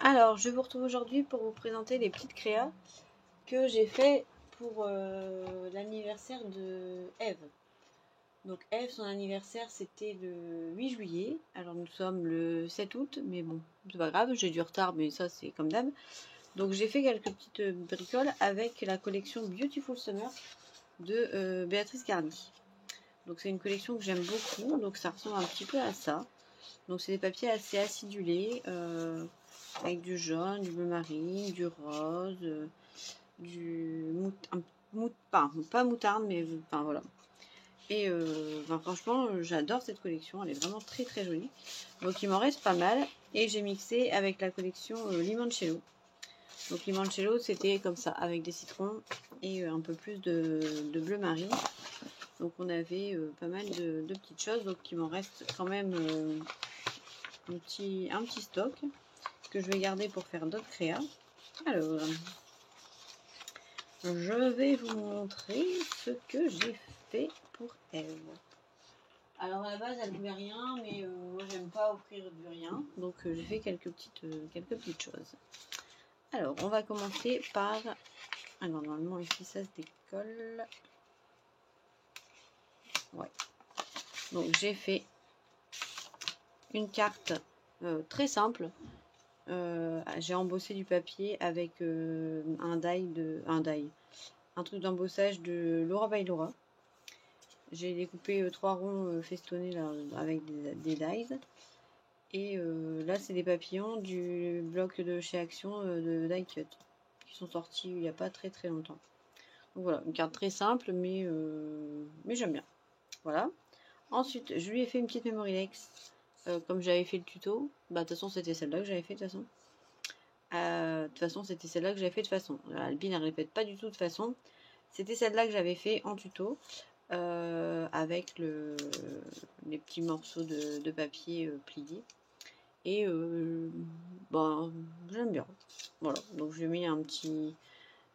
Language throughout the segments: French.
Alors, je vous retrouve aujourd'hui pour vous présenter les petites créas que j'ai fait pour l'anniversaire de Eve. Donc Eve, son anniversaire, c'était le 8 juillet. Alors nous sommes le 7 août, mais bon, c'est pas grave, j'ai du retard, mais ça c'est comme d'hab. Donc j'ai fait quelques petites bricoles avec la collection Beautiful Summer de Béatrice Garny. Donc c'est une collection que j'aime beaucoup, donc ça ressemble un petit peu à ça. Donc c'est des papiers assez acidulés, avec du jaune, du bleu marine, du rose, du pas moutarde, mais enfin voilà. Et franchement, j'adore cette collection, elle est vraiment très très jolie. Donc il m'en reste pas mal, et j'ai mixé avec la collection Limoncello. Donc Limoncello, c'était comme ça, avec des citrons et un peu plus de bleu marine. Donc on avait pas mal de petites choses, donc il m'en reste quand même un petit stock que je vais garder pour faire d'autres créas. Alors, je vais vous montrer ce que j'ai fait pour Eve. Alors à la base elle ne voulait rien, mais moi j'aime pas offrir du rien, donc j'ai fait quelques petites choses. Alors on va commencer par, alors normalement ici ça se décolle. Ouais. Donc j'ai fait une carte très simple. J'ai embossé du papier avec un truc d'embossage de Laura by Laura. J'ai découpé 3 ronds festonnés là, avec des dies. Et là, c'est des papillons du bloc de chez Action de Die Cut qui sont sortis il n'y a pas très très longtemps. Donc voilà, une carte très simple, mais j'aime bien. Voilà. Ensuite, je lui ai fait une petite Memory Lex, comme j'avais fait le tuto. Bah, de toute façon, c'était celle-là que j'avais fait de toute façon. C'était celle-là que j'avais fait de façon. Albine, elle répète pas du tout de façon. C'était celle-là que j'avais fait en tuto. Avec les petits morceaux de papier pliés. Et ben, j'aime bien. Voilà, donc j'ai mis un petit...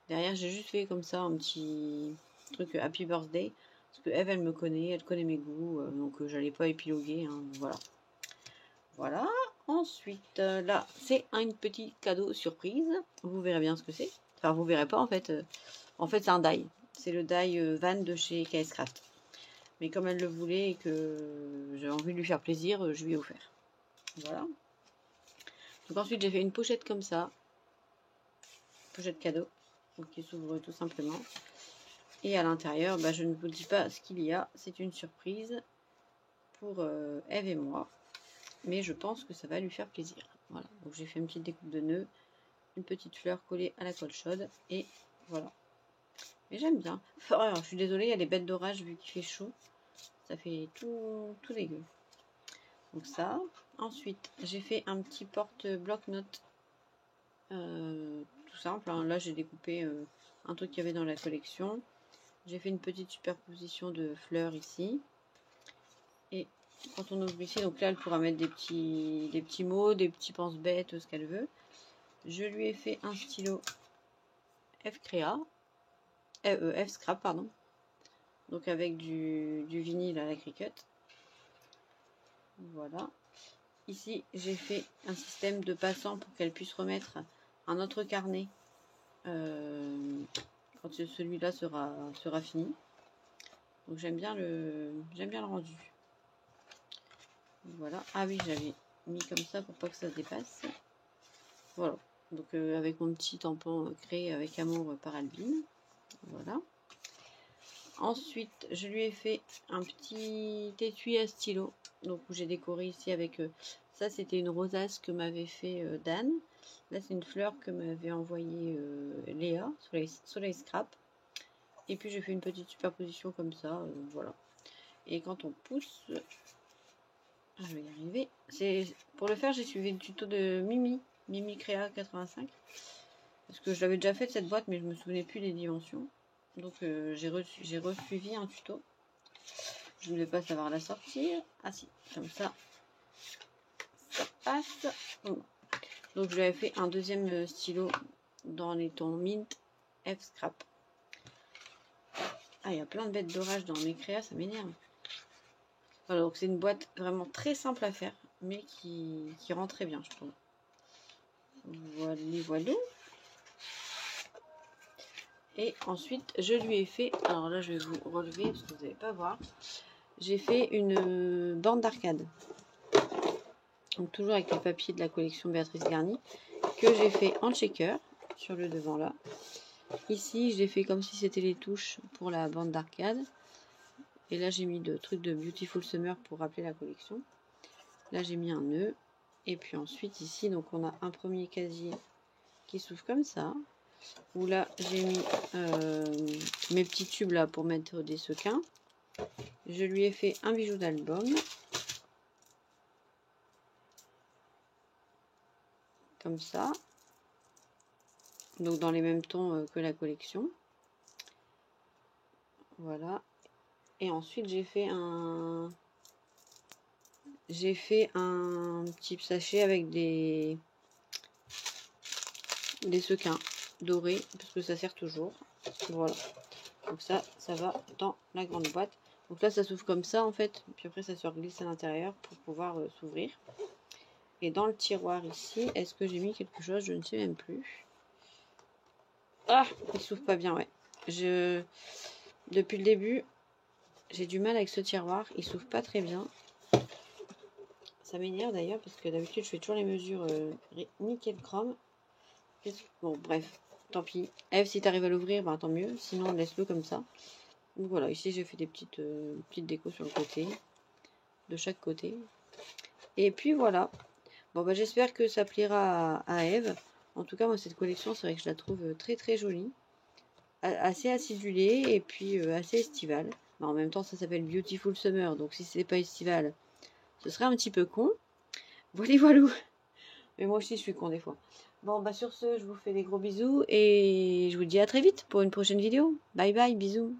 Derrière, j'ai juste fait comme ça un petit truc Happy Birthday. Parce que Eve, elle me connaît, elle connaît mes goûts. Donc j'allais pas épiloguer. Hein, voilà. Voilà. Ensuite, là, c'est un petit cadeau surprise. Vous verrez bien ce que c'est. Enfin, vous verrez pas en fait. En fait, c'est un die. C'est le die Van de chez KS Craft. Mais comme elle le voulait et que j'ai envie de lui faire plaisir, je lui ai offert. Voilà. Donc ensuite, j'ai fait une pochette comme ça. Pochette cadeau. Donc qui s'ouvre tout simplement. Et à l'intérieur, bah, je ne vous dis pas ce qu'il y a. C'est une surprise pour Eve et moi. Mais je pense que ça va lui faire plaisir. Voilà. Donc j'ai fait une petite découpe de nœuds. Une petite fleur collée à la colle chaude. Et voilà. Mais j'aime bien. Enfin, alors, je suis désolée, il y a des bêtes d'orage vu qu'il fait chaud. Ça fait tout dégueu. Donc ça. Ensuite, j'ai fait un petit porte-bloc-notes. Tout simple. Hein. Là, j'ai découpé un truc qu'il y avait dans la collection. J'ai fait une petite superposition de fleurs ici. Et quand on ouvre ici, donc là, elle pourra mettre des petits mots, des petits pense-bêtes, ce qu'elle veut. Je lui ai fait un stylo F-Scrap, pardon. Donc avec du vinyle à la Cricut. Voilà. Ici, j'ai fait un système de passant pour qu'elle puisse remettre un autre carnet quand celui-là sera fini. Donc j'aime bien le rendu. Voilà. Ah oui, j'avais mis comme ça pour pas que ça se dépasse. Voilà. Donc avec mon petit tampon créé avec amour par Albine. Voilà. Ensuite, je lui ai fait un petit étui à stylo. Donc où j'ai décoré ici avec ça, c'était une rosace que m'avait fait Dan. Là, c'est une fleur que m'avait envoyée Léa, Soleil Scrap. Et puis j'ai fait une petite superposition comme ça, voilà. Et quand on pousse, je vais y arriver. Pour le faire, j'ai suivi le tuto de Mimi Créa 85. Parce que je l'avais déjà fait de cette boîte, mais je me souvenais plus des dimensions. Donc j'ai resuivi un tuto. Je ne vais pas savoir la sortir. Ah si, comme ça, ça passe. Donc je lui avais fait un deuxième stylo dans les tons Mint F-Scrap. Ah, il y a plein de bêtes d'orage dans mes créas, ça m'énerve. Voilà, donc c'est une boîte vraiment très simple à faire, mais qui rend très bien, je trouve. voilà. Et ensuite, je lui ai fait, alors là je vais vous relever parce que vous n'allez pas voir, j'ai fait une bande d'arcade. Donc toujours avec le papier de la collection Béatrice Garny, que j'ai fait en checker sur le devant là. Ici, je l'ai fait comme si c'était les touches pour la bande d'arcade. Et là, j'ai mis de trucs de Beautiful Summer pour rappeler la collection. Là, j'ai mis un nœud. Et puis ensuite, ici, donc on a un premier casier qui s'ouvre comme ça. Où là, j'ai mis mes petits tubes là pour mettre des sequins. Je lui ai fait un bijou d'album. Comme ça. Donc dans les mêmes tons que la collection. Voilà. Et ensuite, j'ai fait un petit sachet avec des sequins dorés parce que ça sert toujours. Voilà. Donc ça va dans la grande boîte. Donc là, ça s'ouvre comme ça en fait. Puis après, ça se glisse à l'intérieur pour pouvoir s'ouvrir. Et dans le tiroir ici, est-ce que j'ai mis quelque chose? Je ne sais même plus. Ah, il s'ouvre pas bien, ouais. Depuis le début, j'ai du mal avec ce tiroir. Il s'ouvre pas très bien. Ça m'énerve d'ailleurs parce que d'habitude, je fais toujours les mesures nickel chrome. Bon, bref, tant pis. Eve, si tu arrives à l'ouvrir, bah, tant mieux. Sinon, laisse-le comme ça. Donc voilà, ici, j'ai fait des petites décos sur le côté. De chaque côté. Et puis voilà. Bon, bah, j'espère que ça plaira à Eve. En tout cas, moi, cette collection, c'est vrai que je la trouve très très jolie. Assez acidulée et puis assez estivale. Bah, en même temps, ça s'appelle Beautiful Summer. Donc, si c'est pas estival, ce serait un petit peu con. Voilà, voilà. Mais moi aussi, je suis con des fois. Bon, bah sur ce, je vous fais des gros bisous et je vous dis à très vite pour une prochaine vidéo. Bye bye, bisous.